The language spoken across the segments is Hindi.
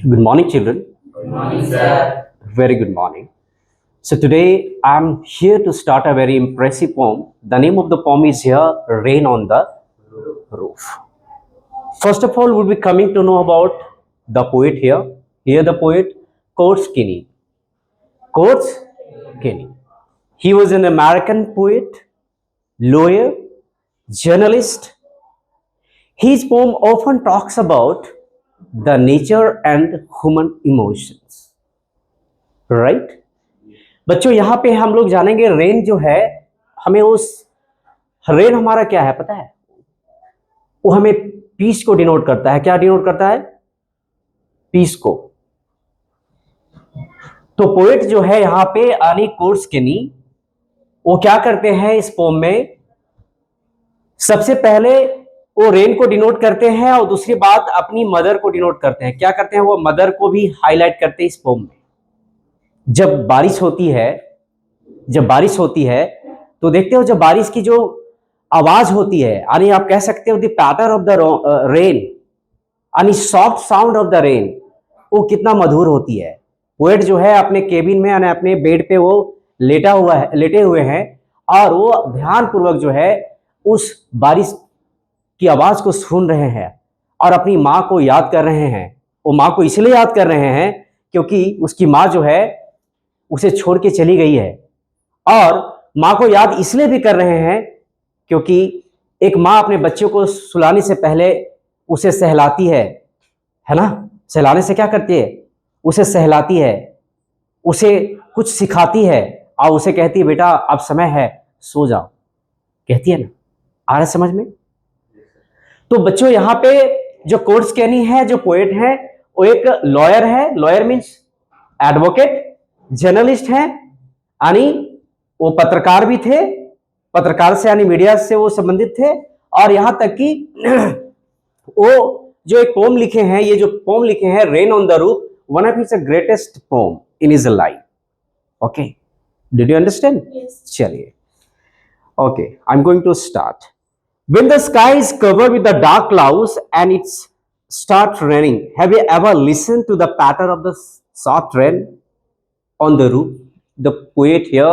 Good morning, children. Good morning, sir. Very good morning. So today I'm here to start a very impressive poem. The name of the poem is here, Rain on the Roof. First of all, we'll be coming to know about the poet here. Here the poet, Coates Kinney. Coates Kinney. He was an American poet, lawyer, journalist. His poem often talks about the nature and human emotions. Right? बच्चों यहाँ पे हम लोग जानेंगे रेन जो है हमें उस रेन हमारा क्या है पता है वो हमें पीस को डिनोट करता है क्या डिनोट करता है पीस को तो पोएट जो है यहाँ पे आनी कोर्ट्स केनी वो क्या करते हैं इस पोम में सबसे पहले वो रेन को डिनोट करते हैं और दूसरी बात अपनी मदर को डिनोट करते हैं क्या करते हैं वो मदर को भी हाईलाइट करते हैं इस पोम में जब बारिश होती है तो देखते हो जब बारिश की जो आवाज होती है यानी आप कह सकते हो the patter of the rain यानी soft sound of the rain वो कितना मधुर होती है पोएट जो है अपने केबिन में यानी अपने बेड पे वो लेटे हुए हैं और वो ध्यानपूर्वक जो है उस बारिश की आवाज को सुन रहे हैं और अपनी माँ को याद कर रहे हैं वो माँ को इसलिए याद कर रहे हैं क्योंकि उसकी माँ जो है उसे छोड़ के चली गई है और माँ को याद इसलिए भी कर रहे हैं क्योंकि एक माँ अपने बच्चों को सुलाने से पहले उसे सहलाती है ना सहलाने से क्या करती है उसे सहलाती है उसे कुछ सिखाती है और उसे कहती है बेटा अब समय है सो जाओ कहती है ना आ रहा है समझ में तो बच्चों यहाँ पे जो कोर्ट्स केनी है जो पोएट है वो एक लॉयर है लॉयर मीन्स एडवोकेट जर्नलिस्ट हैं यानी वो पत्रकार भी थे पत्रकार से यानी मीडिया से वो संबंधित थे और यहां तक कि वो जो एक पोम लिखे हैं ये जो पोम लिखे हैं rain on the roof one of his greatest poem in his life okay did you understand चलिए okay I am going to start when the sky is covered with the dark clouds and it's start raining have you ever listened to the patter of the soft rain on the roof, the poet here,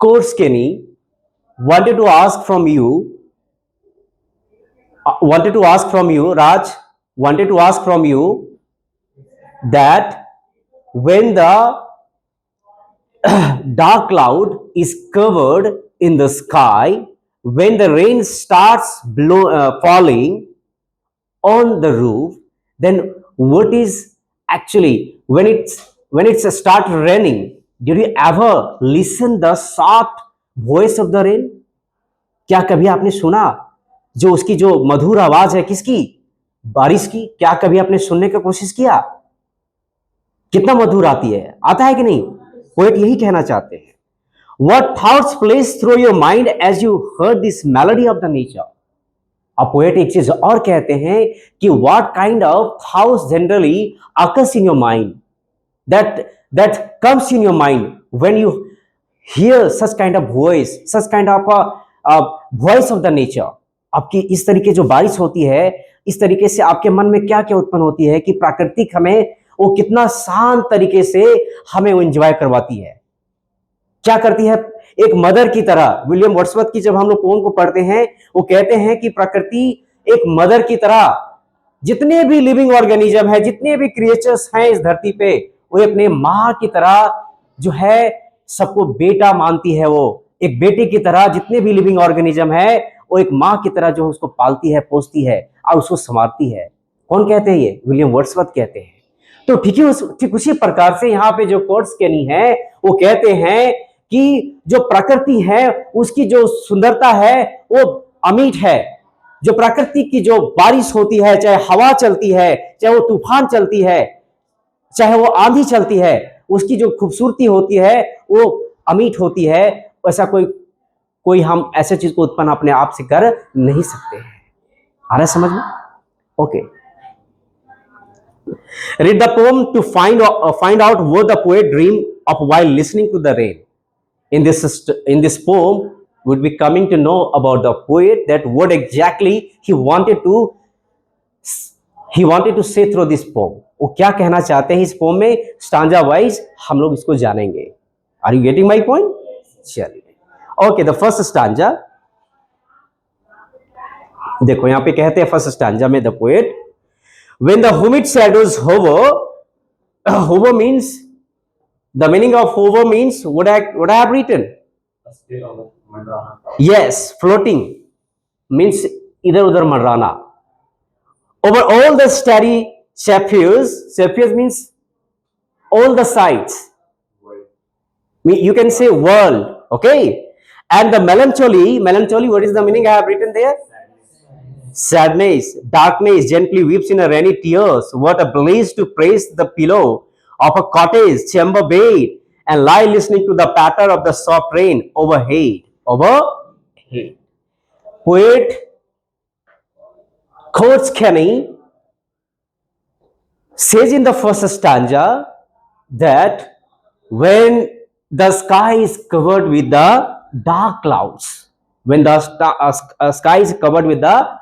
Coates Kenny, wanted to ask from you, Raj, wanted to ask from you that when the dark cloud is covered in the sky, when the rain starts falling on the roof, then what is actually when it's start raining, did you ever listen the soft voice of the rain? क्या कभी आपने सुना जो उसकी जो मधुर आवाज है किसकी बारिश की क्या कभी आपने सुनने की कोशिश किया कितना मधुर आती है आता है कि नहीं पोएट यही कहना चाहते हैं what thoughts place through your mind as you heard this melody of the nature अब पोएट एक चीज और कहते हैं कि what kind of thoughts generally occurs in your mind that comes in your mind when you hear such kind of voice such kind of a voice of the nature आपकी इस तरीके जो बारिश होती है इस तरीके से आपके मन में क्या क्या उत्पन्न होती है कि प्राकृतिक हमें वो कितना शांत तरीके से हमें वो एंजॉय करवाती है क्या करती है एक मदर की तरह विलियम वर्ड्सवर्थ की जब हम लोग पोएम को पढ़ते हैं वो कहते हैं कि प्रकृति एक मदर की तरह जितने भी लिविंग ऑर्गेनिज्म है जितने भी क्रिएचर्स हैं इस धरती पे वो अपने माँ की तरह जो है सबको बेटा मानती है वो एक बेटे की तरह जितने भी लिविंग ऑर्गेनिज्म है वो एक माँ की तरह जो उसको पालती है पोसती है और उसको संवारती है कौन कहते हैं ये विलियम वर्ड्सवर्थ कहते हैं तो ठीक उसी प्रकार से यहाँ पे जो कोर्ट्स केनी है वो कहते हैं कि जो प्रकृति है उसकी जो सुंदरता है वो अमिट है जो प्रकृति की जो बारिश होती है चाहे हवा चलती है चाहे वो तूफान चलती है चाहे वो आंधी चलती है उसकी जो खूबसूरती होती है वो अमिट होती है ऐसा कोई हम ऐसे चीज को उत्पन्न अपने आप से कर नहीं सकते हैं आ रहा है समझ में okay read the poem to find out what the poet dream of while listening to the rain in this poem would be coming to know about the poet that what exactly he wanted to say through this poem वो क्या कहना चाहते हैं इस पोम में, स्टांजा वाइज हम लोग इसको जानेंगे। Are you getting my point? चलिए ओके, द फर्स्ट स्टांजा देखो, यहां पे कहते हैं फर्स्ट स्टांजा में the poet, when the humid shadows hover means, the meaning of hover means what I have written, yes, floating means इधर उधर मंडराना, over all the starry sapphires means all the sides, you can say world, okay, and the melancholy, what is the meaning I have written there? Sadness, darkness gently weeps in a rainy tears. What a bliss to praise the pillow of a cottage chamber bed and lie listening to the patter of the soft rain overhead. Poet Coates Kenny says in the first stanza that when the sky is covered with the dark clouds, when the sky is covered with the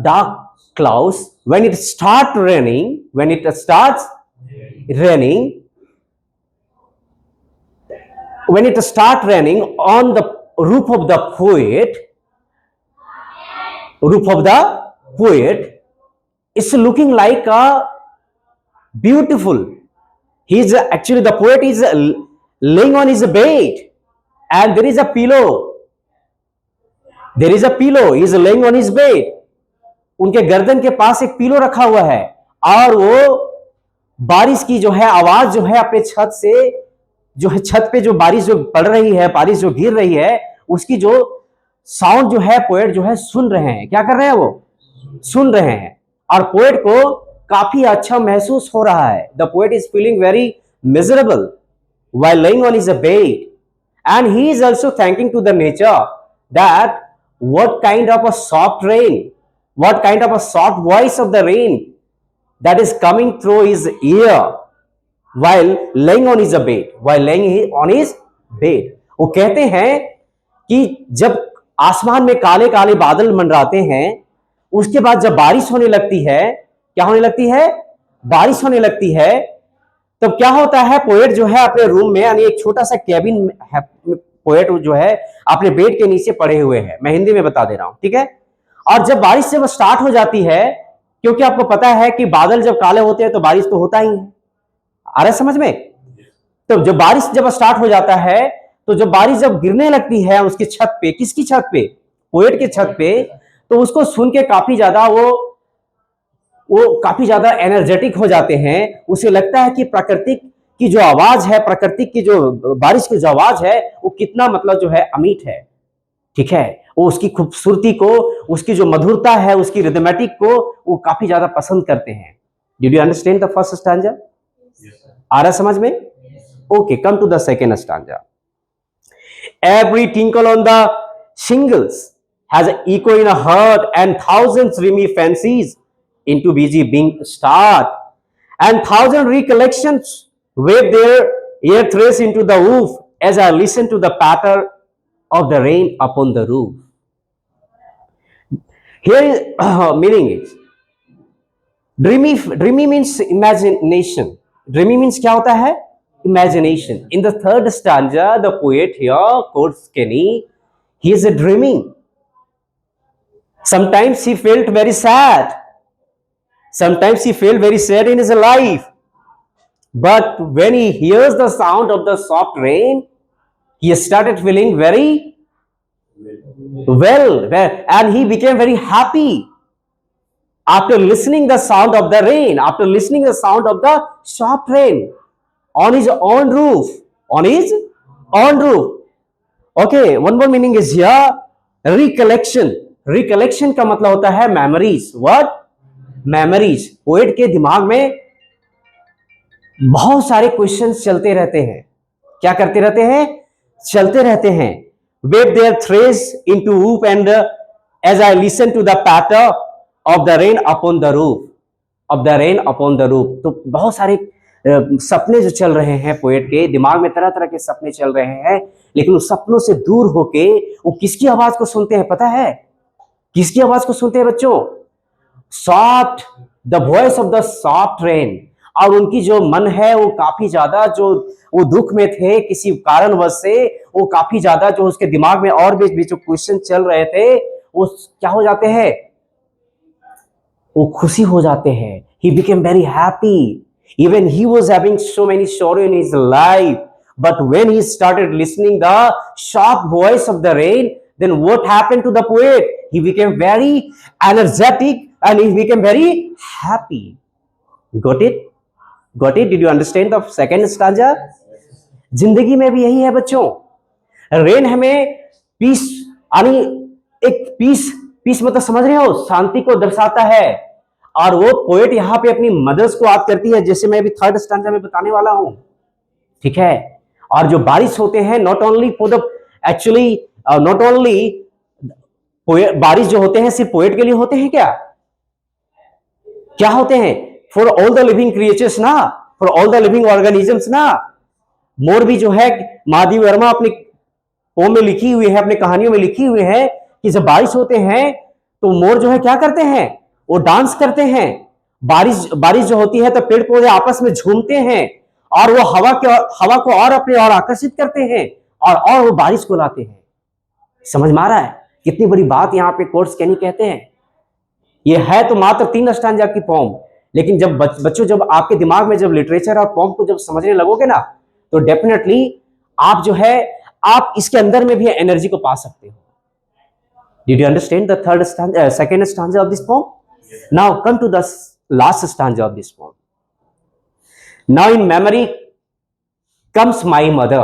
dark clouds, when it starts raining on the roof of the poet, it's looking like a beautiful, he's actually, the poet is laying on his bed and there is a pillow, he's laying on his bed, उनके गर्दन के पास एक पिलो रखा हुआ है और वो बारिश की जो है आवाज जो है अपने छत से, जो है छत पे जो बारिश जो पड़ रही है, बारिश जो गिर रही है, उसकी जो साउंड जो है पोएट जो है सुन रहे हैं। क्या कर रहे हैं? वो सुन रहे हैं और पोएट को काफी अच्छा महसूस हो रहा है। The poet is feeling very miserable while laying on his bed, and he is also thanking to the nature that what kind of a soft rain, what kind of a soft voice of the rain that is coming through his ear while laying on his bed, वो कहते हैं कि जब आसमान में काले काले बादल मंडराते हैं, उसके बाद जब बारिश होने लगती है, क्या होने लगती है? बारिश होने लगती है, तब क्या होता है? पोएट जो है अपने रूम में, यानी एक छोटा सा कैबिन है, पोएट जो है अपने बेड के नीचे पड़े हुए हैं। मैं हिंदी में बता दे रहा हूं, ठीक है? और जब बारिश जब स्टार्ट हो जाती है, क्योंकि आपको पता है कि बादल जब काले होते हैं तो बारिश तो होता ही है, आ रहा है समझ में? तो जब बारिश जब स्टार्ट हो जाता है, तो जब बारिश जब गिरने लगती है उसकी छत पे, किसकी छत पे? पोएट के छत पे, तो उसको सुन के काफी ज्यादा वो काफी ज्यादा एनर्जेटिक हो जाते हैं। उसे लगता है कि प्रकृति की जो आवाज है, प्रकृति की जो बारिश की जो आवाज है, वो कितना मतलब जो है अमीट है, ठीक है? वो उसकी खूबसूरती को, उसकी जो मधुरता है, उसकी रिदमेटिक को वो काफी ज्यादा पसंद करते हैं। Did you understand the first stanza? आ रहा समझ में? Okay, come to the second stanza. Every tinkle on the shingles has an echo in a heart, and thousands dreamy fancies into busy being start, and thousand recollections wave their ear trace into the roof as I listen to the patter of the rain upon the roof. Here is meaning is dreamy means imagination. Dreamy means क्या होता है? Imagination. In the third stanza, the poet here quotes Kenny. He is dreaming. Sometimes he felt very sad. Sometimes he felt very sad in his life. But when he hears the sound of the soft rain, he started feeling very well, and he became very happy after listening the sound of the rain, after listening the sound of the soft rain on his own roof, okay, one more meaning is here, recollection का मतलब होता है memories. What? Memories. पोएट के दिमाग में बहुत सारे क्वेश्चंस चलते रहते हैं। क्या करते रहते हैं? चलते रहते हैं। wave their threads into roof, and as I listen to the patter of the rain upon the roof, तो बहुत सारे सपने जो चल रहे हैं पोएट के दिमाग में, तरह तरह के सपने चल रहे हैं, लेकिन उस सपनों से दूर होके वो किसकी आवाज को सुनते हैं? पता है किसकी आवाज को सुनते हैं बच्चों? Soft, the voice of the soft rain. और उनकी जो मन है वो काफी ज्यादा जो वो दुख में थे किसी कारणवश से, वो काफी ज्यादा जो उसके दिमाग में और भी जो क्वेश्चन चल रहे थे वो क्या हो जाते हैं, वो खुशी हो जाते हैं. He became very happy. Even he was having so many sorrow in his life. But when he started listening the sharp voice of the rain, then what happened to the poet? He became very energetic and he became very happy. Got it? Got it? Did you understand the second stanza? जिंदगी में भी यही है बच्चों. रेन हमें पीस यानी एक पीस, पीस मतलब समझ रहे हो, शांति को दर्शाता है. और वो पोएट यहाँ पे अपनी मदर्स को याद करती है, जैसे मैं अभी थर्ड स्टैंजा में बताने वाला हूं. ठीक है. और जो बारिश होते हैं not only for the actually not only बारिश जो होते हैं सिर्फ पोएट के लिए होते हैं क्या? क्या होते हैं? For all the living creatures ना, for all the living organisms ना. मोर भी जो है महादेव वर्मा अपनी पोम में लिखी हुई है, अपने कहानियों में लिखी हुई है कि जब बारिश होते हैं तो मोर जो है क्या करते हैं, वो डांस करते हैं. बारिश जो होती है तो पेड़ पौधे आपस में झूमते हैं और वो हवा को और अपने और आकर्षित करते हैं और वो बारिश को लाते हैं. समझ में आ रहा है कितनी बड़ी बात यहाँ पे कोर्ट्स कैनी कहते हैं. ये है तो मात्र 3 स्टैंजा की पोम, लेकिन जब बच्चों जब आपके दिमाग में जब लिटरेचर और पोम को जब समझने लगोगे ना तो डेफिनेटली आप जो है आप इसके अंदर में भी एनर्जी को पा सकते हो. Did you understand the second stanza of this poem? Now come to the last stanza of this poem. Now in memory comes my mother.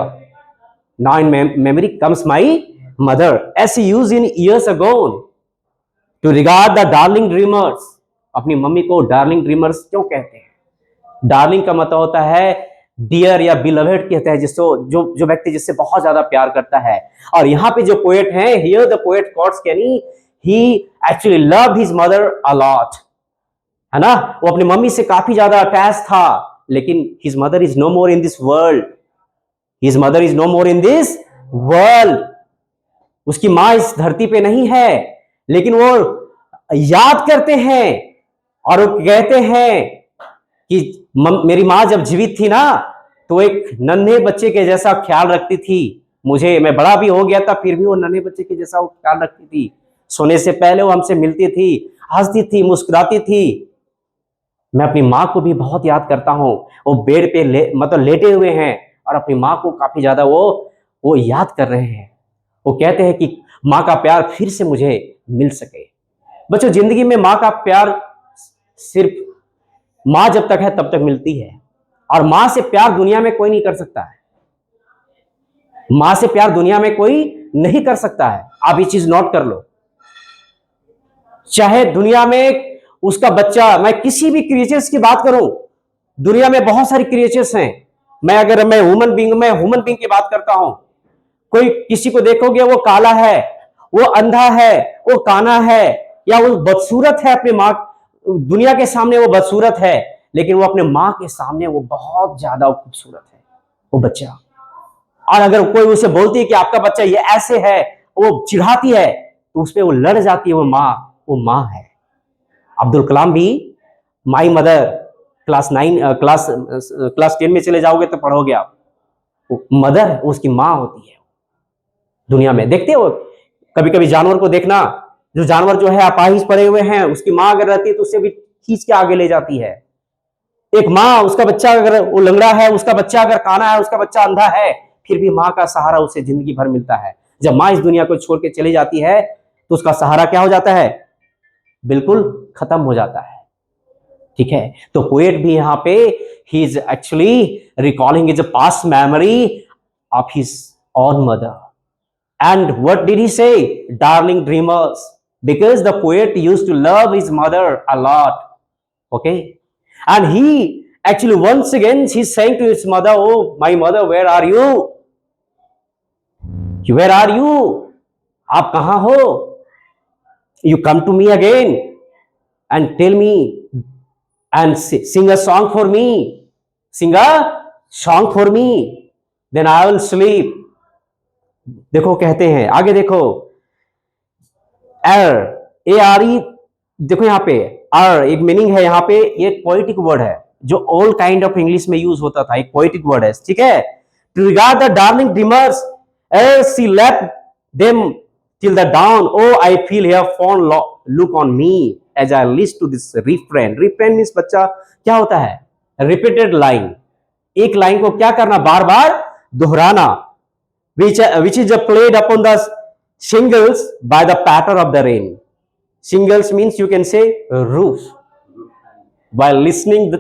Now in memory comes my mother, as she used in years ago to regard the darling dreamers. अपनी मम्मी को डार्लिंग ड्रीमर्स क्यों कहते हैं? डार्लिंग का मतलब होता है डियर या बिलवेड कहते हैं जिसको जो व्यक्ति जिससे बहुत ज्यादा प्यार करता है. और यहाँ पे जो पोएट हैं, here the poet Coates Kinney, he actually loved his mother a lot, है ना. वो अपनी मम्मी से काफी ज्यादा अटैच था, लेकिन his mother is no more in this world. His mother is no more in this world. उसकी माँ इस धरती पे नहीं है, लेकिन वो याद करते हैं और वो कहते हैं कि मेरी माँ जब जीवित थी ना तो एक नन्हे बच्चे के जैसा ख्याल रखती थी मुझे. मैं बड़ा भी हो गया था फिर भी वो नन्हे बच्चे के जैसा वो ख्याल रखती थी. सोने से पहले वो हमसे मिलती थी, हंसती थी, मुस्कुराती थी. मैं अपनी माँ को भी बहुत याद करता हूँ. वो बेड पे मतलब लेटे हुए हैं और अपनी माँ को काफी ज्यादा वो याद कर रहे हैं. वो कहते हैं कि माँ का प्यार फिर से मुझे मिल सके. बच्चों जिंदगी में माँ का प्यार सिर्फ माँ जब तक है तब तक मिलती है, और माँ से प्यार दुनिया में कोई नहीं कर सकता है. माँ से प्यार दुनिया में कोई नहीं कर सकता है. आप ये चीज नोट कर लो. चाहे दुनिया में उसका बच्चा, मैं किसी भी क्रिएचर्स की बात करूं, दुनिया में बहुत सारी क्रिएचर्स हैं. मैं ह्यूमन बींग की बात करता हूं. कोई किसी को देखोगे वो काला है, वो अंधा है, वो काना है, या वो बदसूरत है. अपने माँ दुनिया के सामने वो बदसूरत है, लेकिन वो अपने माँ के सामने वो बहुत ज्यादा खूबसूरत है वो बच्चा. और अगर कोई उसे बोलती है कि आपका बच्चा ये ऐसे है, वो चिढ़ाती है, तो उसपे वो लड़ जाती है. वो माँ है. अब्दुल कलाम भी माई मदर क्लास 10 में चले जाओगे तो पढ़ोगे आप. मदर उसकी माँ होती है. दुनिया में देखते हो कभी कभी जानवर को देखना, जो जानवर जो है अपाहिज पड़े हुए हैं, उसकी माँ अगर रहती है तो उसे भी खींच के आगे ले जाती है. एक माँ, उसका बच्चा अगर वो लंगड़ा है, उसका बच्चा अगर काना है, उसका बच्चा अंधा है, फिर भी माँ का सहारा उसे जिंदगी भर मिलता है. जब माँ इस दुनिया को छोड़ के चली जाती है तो उसका सहारा क्या हो जाता है? बिल्कुल खत्म हो जाता है. ठीक है. तो पोएट भी यहाँ पे he is actually recalling his past memory of his own mother. And what did he say? Darling dreamers. Because the poet used to love his mother a lot. Okay. And he actually once again he's saying to his mother, oh my mother, where are you? Where are you? आप कहाँ हो? You come to me again and tell me and sing a song for me. Sing a song for me. Then I will sleep. देखो कहते हैं आगे देखो. ARE देखो यहाँ पे आर एक मीनिंग है. यहाँ पे ये पोएटिक वर्ड है जो ओल्ड काइंड ऑफ इंग्लिश में यूज होता था, एक पोएटिक वर्ड है, ठीक है। To regard the darling dreamers as she left them till the dawn, oh I feel here fond look on me as I listen to this refrain. Refrain means बच्चा क्या होता है, repeated line, एक लाइन को क्या करना, बार बार दोहराना, which is played upon the shingles by the patter of the rain. Shingles means you can say roof. While listening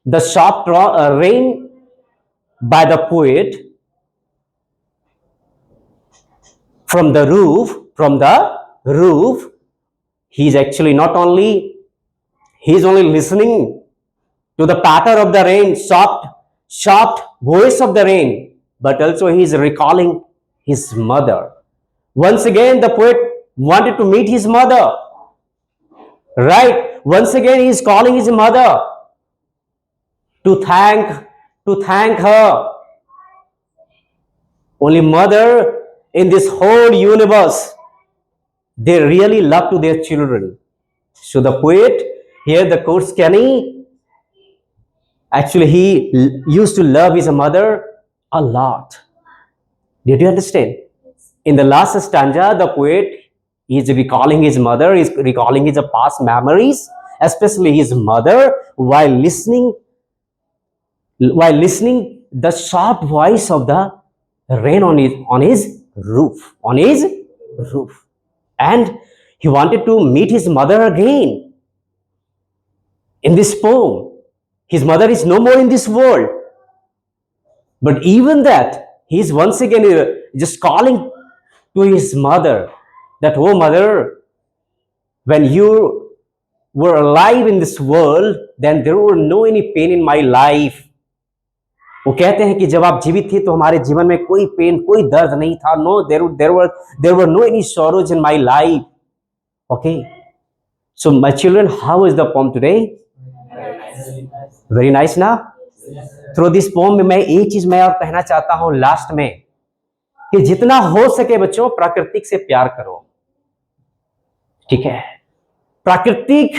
the soft rain by the poet from the roof, he is actually not only, he is only listening to the patter of the rain, soft voice of the rain, but also he is recalling his mother. Once again the poet wanted to meet his mother, right? Once again he is calling his mother to thank her. Only mother in this whole universe, they really love to their children. So the poet here, the Korsakani, actually he used to love his mother a lot. Did you understand? In the last stanza, the poet is recalling his mother, is recalling his past memories, especially his mother, while listening the soft voice of the rain on his roof, and he wanted to meet his mother again. In this poem, his mother is no more in this world, but even that he is once again just calling to his mother that, oh mother, when you were alive in this world, then there were no any pain in my life. वो कहते हैं कि जब आप जीवित थे तो हमारे जीवन में कोई पेन, कोई दर्द नहीं था. No, there were no any sorrows in my life. Okay, so my children, how is the poem today? Very nice ना. थ्रू दिस पोम में मैं एक चीज मैं और कहना चाहता हूं लास्ट में, कि जितना हो सके बच्चों प्राकृतिक से प्यार करो, ठीक है? प्राकृतिक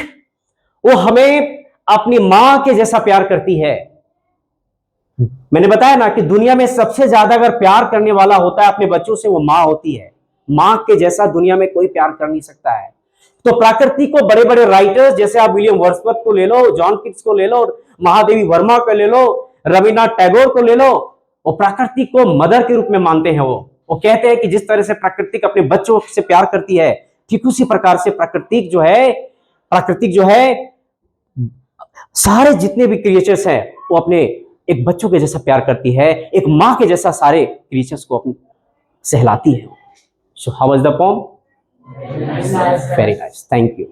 वो हमें अपनी मां के जैसा प्यार करती है. मैंने बताया ना कि दुनिया में सबसे ज्यादा अगर प्यार करने वाला होता है अपने बच्चों से, वो मां होती है. मां के जैसा दुनिया में कोई प्यार कर नहीं सकता है. तो प्रकृति को बड़े बड़े राइटर्स जैसे आप विलियम वर्ड्सवर्थ को ले लो, जॉन किट्स को ले लो, महादेवी वर्मा को ले लो, रविन्द्रनाथ टैगोर को ले लो, वो प्रकृति को मदर के रूप में मानते हैं. वो कहते हैं कि जिस तरह से प्रकृति अपने बच्चों से प्यार करती है, ठीक उसी प्रकार से प्राकृतिक जो है सारे जितने भी क्रिएचर्स हैं वो अपने एक बच्चों के जैसा प्यार करती है, एक मां के जैसा सारे क्रिएचर्स को अपनी सहलाती है. So how was the pome? Very nice. Thank you.